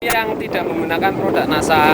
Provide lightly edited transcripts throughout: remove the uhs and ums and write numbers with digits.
Yang tidak menggunakan produk NASA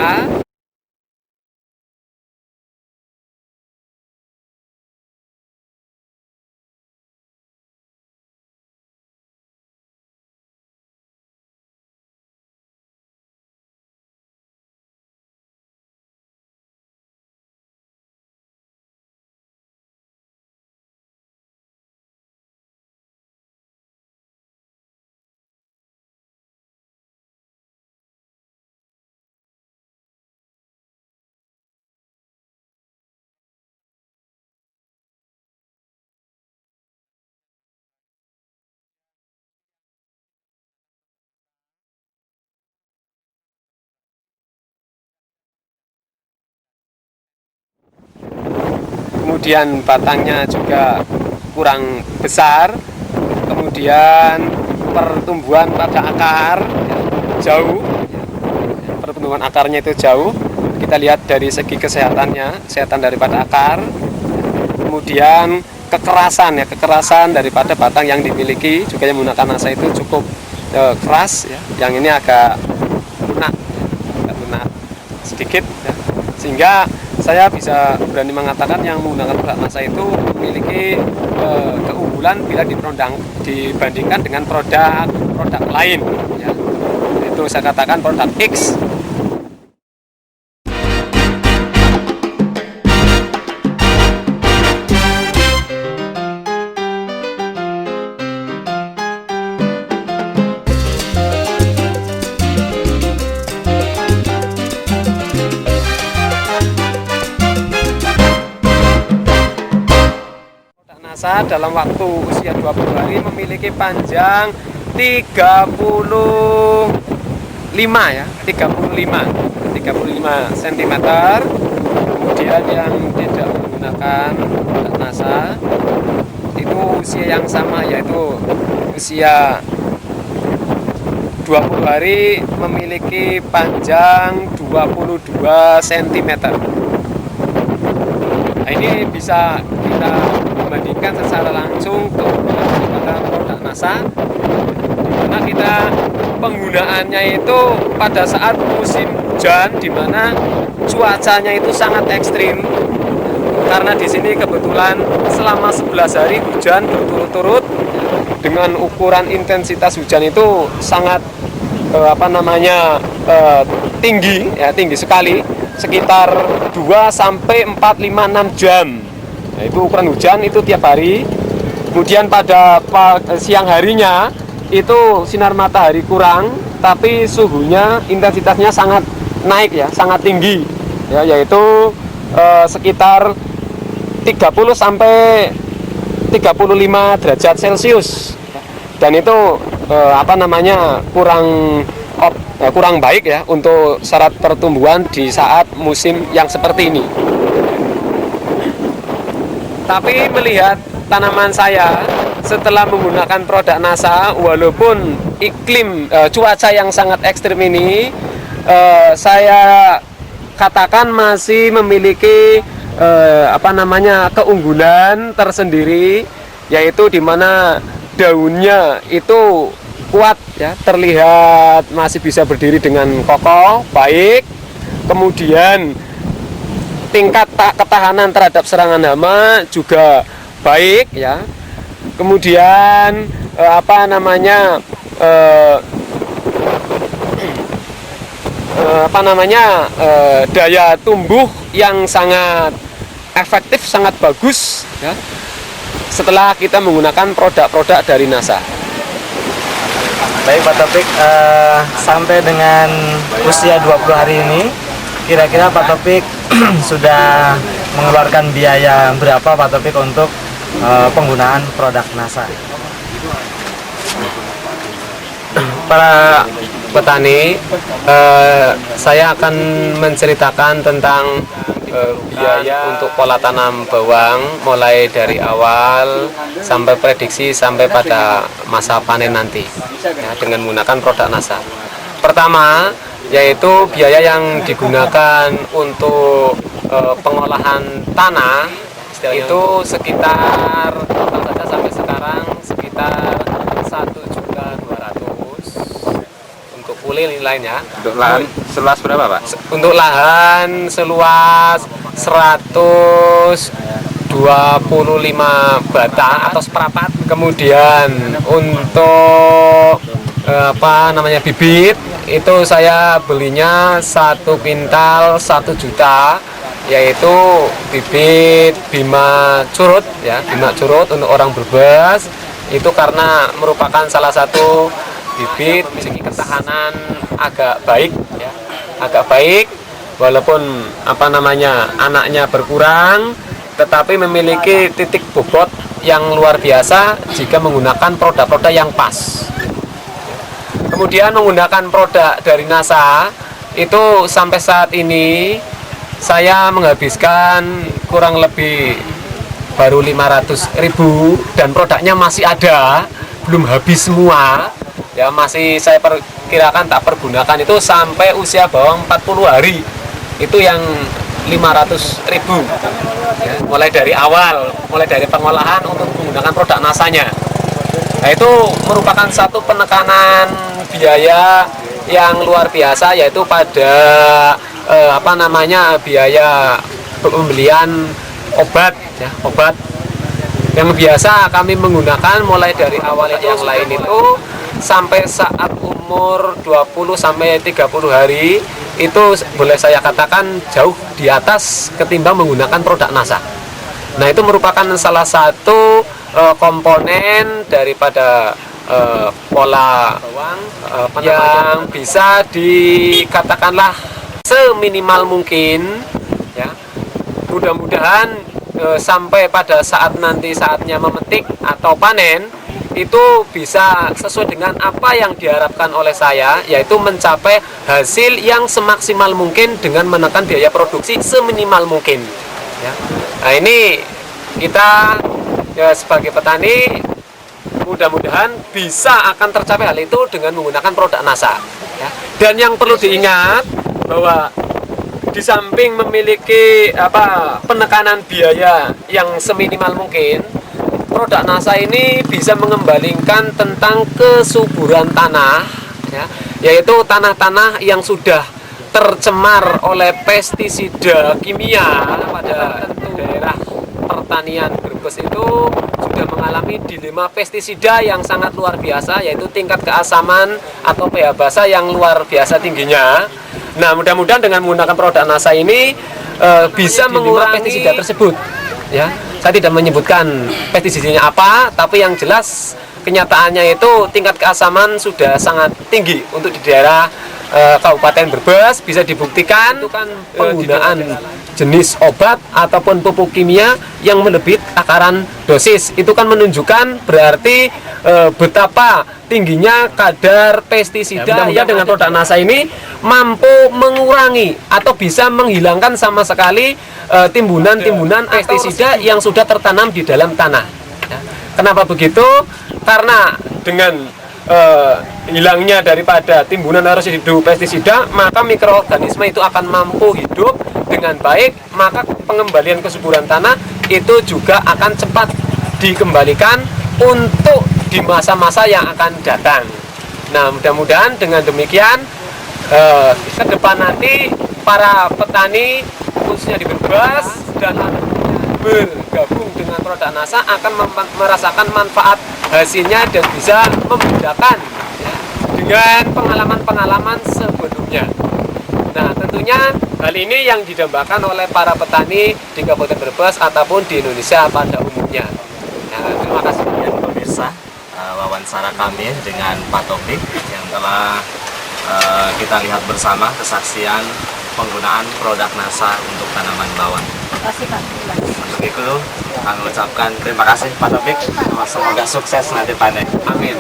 kemudian batangnya juga kurang besar, kemudian pertumbuhan pada akar jauh, pertumbuhan akarnya itu jauh, kita lihat dari segi kesehatannya, kesehatan daripada akar, kemudian kekerasan daripada batang yang dimiliki juga yang menggunakan NASA itu cukup keras ya. Yang ini agak lunak sedikit ya. Sehingga saya bisa berani mengatakan yang menggunakan produk NASA itu memiliki keunggulan bila dibandingkan dengan produk lain ya. Itu saya katakan produk X. NASA dalam waktu usia 20 hari memiliki panjang 35 ya, 35 cm. Kemudian yang tidak menggunakan produk NASA itu usia yang sama, yaitu usia 20 hari memiliki panjang 22 cm. Nah, ini bisa kita membandingkan secara langsung kepada produk NASA, dimana kita penggunaannya itu pada saat musim hujan, dimana cuacanya itu sangat ekstrim. Karena di sini kebetulan selama 11 hari hujan berturut-turut dengan ukuran intensitas hujan itu sangat tinggi ya, tinggi sekali, sekitar 2 sampai 4, 5, 6 jam. Nah, itu ukuran hujan itu tiap hari. Kemudian pada siang harinya itu sinar matahari kurang, tapi suhunya, intensitasnya sangat naik ya, sangat tinggi ya, yaitu sekitar 30 sampai 35 derajat Celcius. Dan itu kurang baik ya untuk syarat pertumbuhan di saat musim yang seperti ini. Tapi melihat tanaman saya setelah menggunakan produk NASA, walaupun cuaca yang sangat ekstrim ini, saya katakan masih memiliki keunggulan tersendiri, yaitu di mana daunnya itu kuat ya, terlihat masih bisa berdiri dengan kokoh, baik. Kemudian tingkat ketahanan terhadap serangan hama juga baik ya. Kemudian daya tumbuh yang sangat efektif, sangat bagus ya, setelah kita menggunakan produk-produk dari NASA. Baik Pak Taufik, sampai dengan usia 20 hari ini, kira-kira Pak Taufik sudah mengeluarkan biaya berapa Pak Taufik untuk penggunaan produk NASA? Para petani, saya akan menceritakan tentang biaya untuk pola tanam bawang mulai dari awal sampai prediksi sampai pada masa panen nanti ya, dengan menggunakan produk NASA. Pertama, yaitu biaya yang digunakan untuk pengolahan tanah itu sekitar total saja sampai sekarang sekitar 1.200.000 untuk pulih lainnya. Untuk lahan seluas berapa, Pak? Untuk lahan seluas 125 batang atau seperempat. Kemudian untuk bibit itu saya belinya 1 pintal 1 juta, yaitu bibit Bima Curut ya, Bima Curut untuk orang Brebes. Itu karena merupakan salah satu bibit segi ketahanan agak baik ya, agak baik walaupun anaknya berkurang, tetapi memiliki titik bobot yang luar biasa jika menggunakan produk-produk yang pas. Kemudian menggunakan produk dari NASA itu sampai saat ini saya menghabiskan kurang lebih baru 500.000 dan produknya masih ada, belum habis semua ya, masih saya perkirakan tak pergunakan itu sampai usia bawang 40 hari itu yang 500.000 ya, mulai dari awal, mulai dari pengolahan untuk menggunakan produk NASA-nya. Nah, itu merupakan satu penekanan biaya yang luar biasa, yaitu pada biaya pembelian obat ya, obat yang biasa kami menggunakan mulai dari awal yang lain itu sampai saat umur 20 sampai 30 hari itu boleh saya katakan jauh di atas ketimbang menggunakan produk NASA. Nah, itu merupakan salah satu komponen daripada pola bawang yang bisa dikatakanlah seminimal mungkin ya. Mudah-mudahan sampai pada saat nanti saatnya memetik atau panen itu bisa sesuai dengan apa yang diharapkan oleh saya, yaitu mencapai hasil yang semaksimal mungkin dengan menekan biaya produksi seminimal mungkin ya. Nah, ini kita ya sebagai petani mudah-mudahan bisa akan tercapai hal itu dengan menggunakan produk NASA ya. Dan yang perlu diingat bahwa di samping memiliki penekanan biaya yang seminimal mungkin, produk NASA ini bisa mengembalikan tentang kesuburan tanah ya, yaitu tanah-tanah yang sudah tercemar oleh pestisida kimia. Pada daerah pertanian Brebes itu sudah mengalami dilema pestisida yang sangat luar biasa, yaitu tingkat keasaman atau pH basa yang luar biasa tingginya. Nah, mudah-mudahan dengan menggunakan produk NASA ini bisa mengurangi pestisida tersebut ya. Saya tidak menyebutkan pestisidanya apa, tapi yang jelas kenyataannya itu tingkat keasaman sudah sangat tinggi untuk di daerah Kabupaten Brebes. Bisa dibuktikan itu kan penggunaan jenis obat ataupun pupuk kimia yang melebihi takaran dosis. Itu kan menunjukkan berarti betapa tingginya kadar pestisida ya, dengan produk NASA ini mampu mengurangi atau bisa menghilangkan sama sekali timbunan-timbunan pestisida yang sudah tertanam di dalam tanah ya. Kenapa begitu? Karena dengan hilangnya daripada timbunan residu pestisida, maka mikroorganisme itu akan mampu hidup dengan baik, maka pengembalian kesuburan tanah itu juga akan cepat dikembalikan untuk di masa-masa yang akan datang. Nah, mudah-mudahan dengan demikian ke depan nanti para petani khususnya di Brebes dan bergabung dengan produk NASA akan merasakan manfaat hasilnya dan bisa membedakan ya, dengan pengalaman-pengalaman sebelumnya. Nah, tentunya hal ini yang didambakan oleh para petani di Kabupaten Brebes ataupun di Indonesia pada umumnya. Nah, terima kasih Pemirsa, wawancara kami dengan Pak Taufik yang telah kita lihat bersama kesaksian penggunaan produk NASA untuk tanaman bawang. Terima kasih, Pak. Untuk itu, kami ucapkan terima kasih Pak Taufik. Semoga sukses nanti panen. Amin.